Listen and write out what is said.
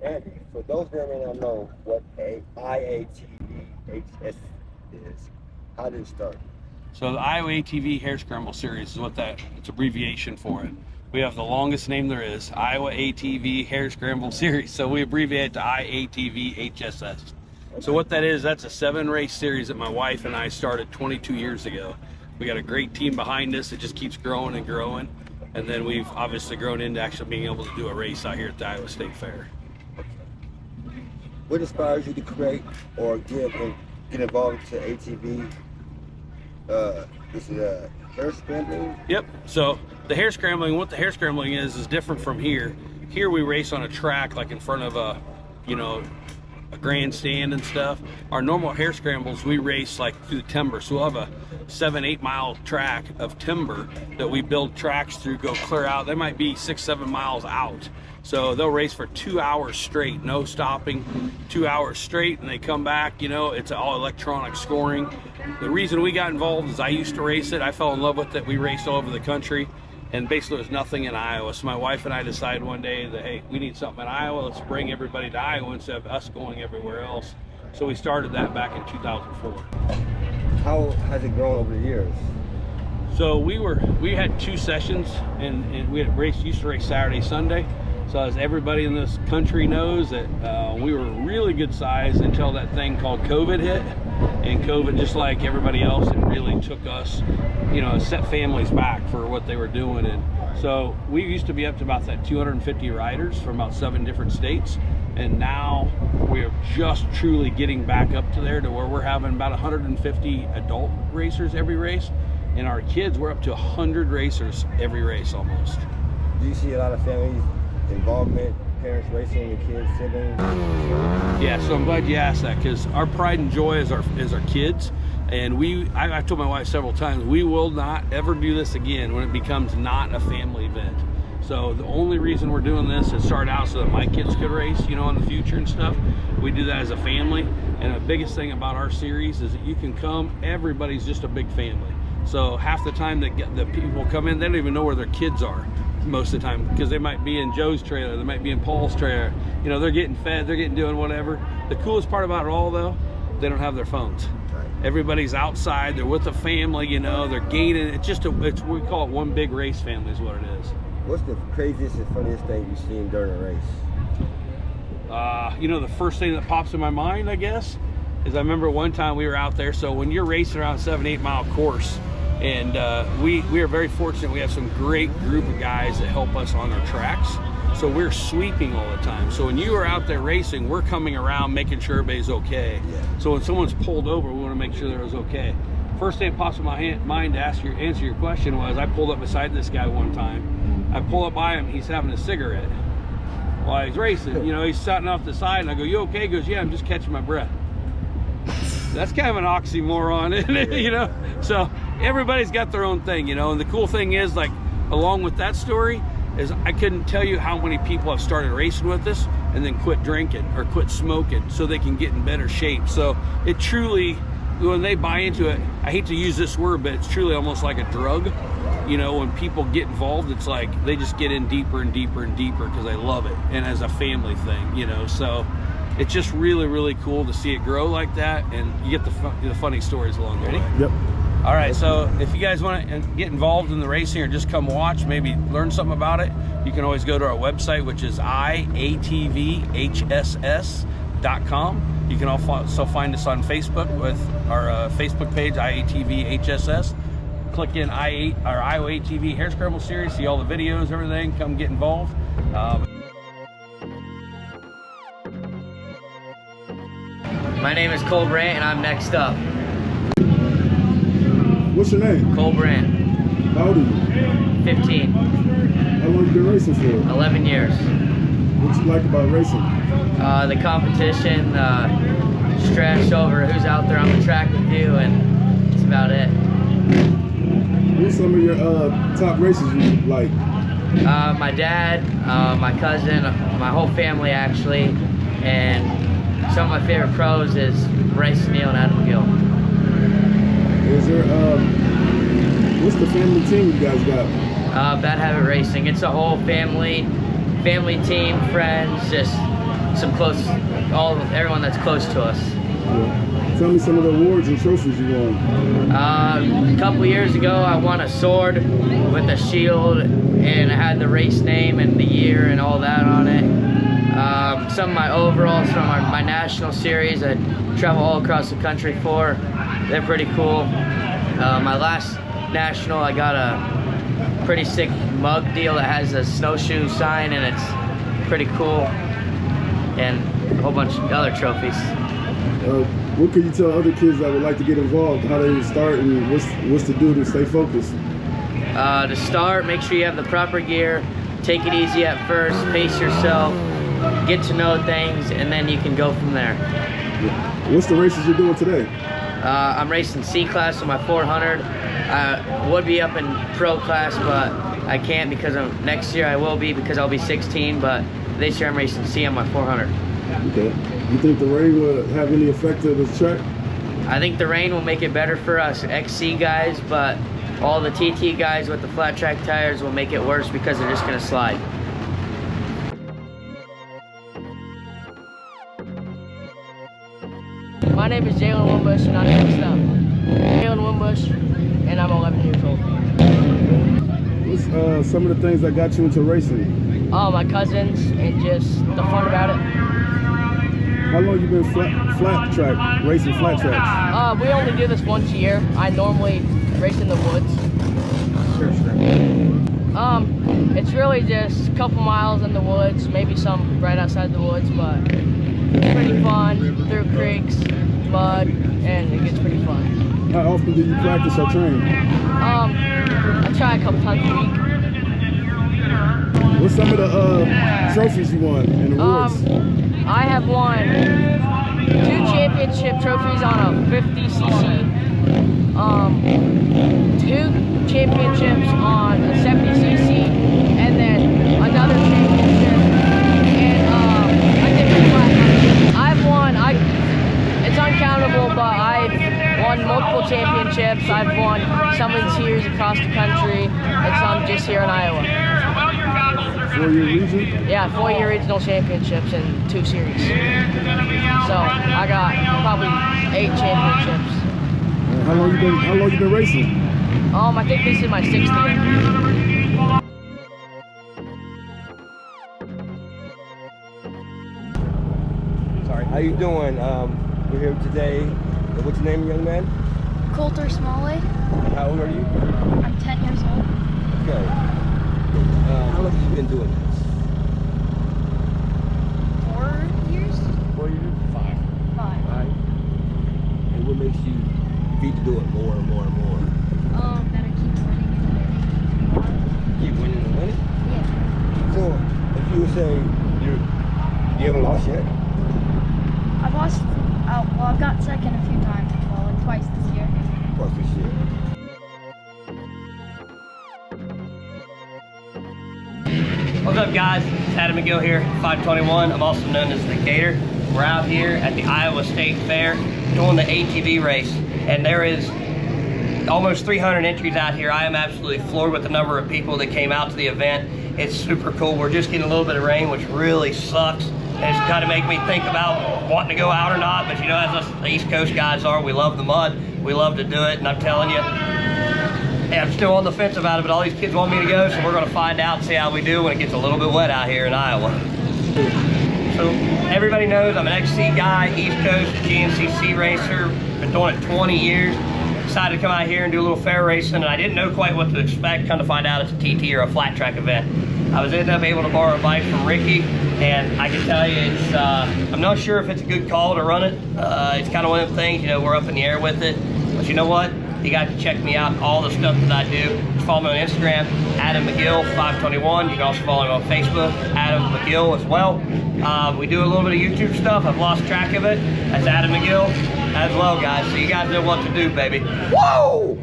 Andy, for those that may not know what a IATVHSS is, how did it start? So the ATV Hare Scramble series is what it's abbreviation for it. We have the longest name there is, Iowa ATV Hare Scramble series. So we abbreviate it to IATVHSS. So what that is, that's a 7-race series that my wife and I started 22 years ago. We got a great team behind us. It just keeps growing and growing. And then we've obviously grown into actually being able to do a race out here at the Iowa State Fair. What inspires you to create or get involved to ATV? Is it hare scrambling? Yep. So the hare scrambling, what the hare scrambling is different from here. Here we race on a track like in front of a grandstand and stuff. Our normal hare scrambles, we race like through the timber. So we'll have a 7-8 mile track of timber that we build tracks through, go clear out. They might be 6-7 miles out. So they'll race for 2 hours straight, no stopping, 2 hours straight, and they come back. It's all electronic scoring. The reason we got involved is I used to race it. I fell in love with it. We raced all over the country, and basically there's nothing in Iowa. So my wife and I decided one day that, hey, we need something in Iowa. Let's bring everybody to Iowa instead of us going everywhere else. So we started that back in 2004. How has it grown over the years? So we had 2 sessions, and we had used to race Saturday, Sunday. So as everybody in this country knows, that we were really good size until that thing called COVID hit. And COVID, just like everybody else, it really took us, set families back for what they were doing. And so we used to be up to about that 250 riders from about 7 different states. And now we're just truly getting back up to there to where we're having about 150 adult racers every race. And our kids, we're up to 100 racers every race almost. Do you see a lot of families involvement, parents racing, your kids, siblings? Yeah, so I'm glad you asked that, because our pride and joy is our kids. And I told my wife several times, we will not ever do this again when it becomes not a family event. So the only reason we're doing this is start out so that my kids could race, in the future and stuff. We do that as a family. And the biggest thing about our series is that you can come, everybody's just a big family. So half the time that the people come in, they don't even know where their kids are most of the time, because they might be in Joe's trailer, they might be in Paul's trailer. They're getting fed, they're doing whatever. The coolest part about it all, though, they don't have their phones. Everybody's outside, they're with the family, they're gaining. We call it one big race family is what it is. What's the craziest and funniest thing you've seen during a race? The first thing that pops in my mind, I guess, is I remember one time we were out there. So when you're racing around a 7-8 mile course, and we are very fortunate, we have some great group of guys that help us on our tracks. So we're sweeping all the time. So when you are out there racing, we're coming around making sure everybody's okay. Yeah. So when someone's pulled over, we want to make sure they're okay. First thing that pops in my mind to answer your question was, I pulled up beside this guy one time. I pull up by him, he's having a cigarette while he's racing. He's sitting off the side, and I go, "You okay?" He goes, "Yeah, I'm just catching my breath." That's kind of an oxymoron, isn't it? So everybody's got their own thing, and the cool thing is, like, along with that story, is I couldn't tell you how many people have started racing with us and then quit drinking or quit smoking so they can get in better shape. So it truly, when they buy into it, I hate to use this word, but it's truly almost like a drug. When people get involved, it's like they just get in deeper and deeper and deeper because they love it, and as a family thing, so it's just really, really cool to see it grow like that, and you get the funny stories along the way. Yep. All right, so if you guys want to get involved in the racing or just come watch, maybe learn something about it, you can always go to our website, which is IATVHSS.com. You can also find us on Facebook with our Facebook page, IATVHSS. Click in Iowa ATV Hare Scramble series, see all the videos, everything, come get involved. My name is Kole Brandt, and I'm next up. What's your name? Kole Brandt. How old are you? 15. How long have you been racing for? 11 years. What you like about racing? The competition, stress over who's out there on the track with you, and that's about it. What's some of your top races you like? My dad, my cousin, my whole family actually, and some of my favorite pros is Bryce Neal and Adam McGill. Is there, what's the family team you guys got? Bad Habit Racing. It's a whole family team, friends, just everyone that's close to us. Yeah. Tell me some of the awards and trophies you won. A couple years ago, I won a sword with a shield, and it had the race name and the year and all that on it. Some of my overalls from my national series I travel all across the country for. They're pretty cool. My last national, I got a pretty sick mug deal that has a snowshoe sign, and it's pretty cool. And a whole bunch of other trophies. What can you tell other kids that would like to get involved, how they would start, and what's to do to stay focused? To start, make sure you have the proper gear, take it easy at first, pace yourself, get to know things, and then you can go from there. What's the races you're doing today? I'm racing C class on my 400. I would be up in pro class, but I can't because next year I will be, because I'll be 16, but this year I'm racing C on my 400. Okay. You think the rain will have any effect to the track? I think the rain will make it better for us XC guys, but all the TT guys with the flat track tires will make it worse because they're just going to slide. My name is Jaylen Winbush, and I'm next up. Jaylen Winbush, and I'm 11 years old. What's some of the things that got you into racing? My cousins and just the fun about it. How long you been flat track, racing flat tracks? We only do this once a year. I normally race in the woods. It's really just a couple miles in the woods, maybe some right outside the woods, but it's pretty fun, through creeks, mud, and it gets pretty fun. How often do you practice or train? I try a couple times a week. What's some of the trophies you won and awards? I have won 2 championship trophies on a 50cc, 2 championships on a 70cc, and then another championship in a different class. It's uncountable, but I've won multiple championships. I've won some in series across the country, and some just here in Iowa. 4-year region? Yeah, 4-year regional championships and 2 series. So I got probably 8 championships. How long you been racing? I think this is my 6th year. Sorry. How you doing? We're here today. What's your name, young man? Coulter Smalley. How old are you? I'm 10 years old. Okay. How long have you been doing this? 4 years? 4 years? 5. 5. 5. And what makes you need to do it more and more and more? That I keep winning and winning. Keep winning and winning? Yeah. So, if you would say you haven't lost yet? I've lost, well, I've got second a few times. Well, like twice this year. Twice this year. What's up, guys? It's Adam McGill here, 521. I'm also known as the Gator. We're out here at the Iowa State Fair doing the ATV race, and there is almost 300 entries out here. I am absolutely floored with the number of people that came out to the event. It's super cool. We're just getting a little bit of rain, which really sucks. And it's kind of make me think about wanting to go out or not, but you know, as us East Coast guys are, we love the mud. We love to do it, and I'm telling you, hey, I'm still on the fence about it, but all these kids want me to go, so we're going to find out and see how we do when it gets a little bit wet out here in Iowa. So everybody knows I'm an XC guy, East Coast GNCC racer, been doing it 20 years. Decided to come out here and do a little fair racing, and I didn't know quite what to expect. Come to find out it's a TT or a flat track event. I was ended up able to borrow a bike from Ricky, and I can tell you it's, I'm not sure if it's a good call to run it. It's kind of one of the things, you know, we're up in the air with it. But you know what? You got to check me out, all the stuff that I do. Just follow me on Instagram, Adam McGill 521. You can also follow me on Facebook, Adam McGill as well. We do a little bit of YouTube stuff. I've lost track of it. That's Adam McGill as well, guys. So you guys know what to do, baby. Whoa!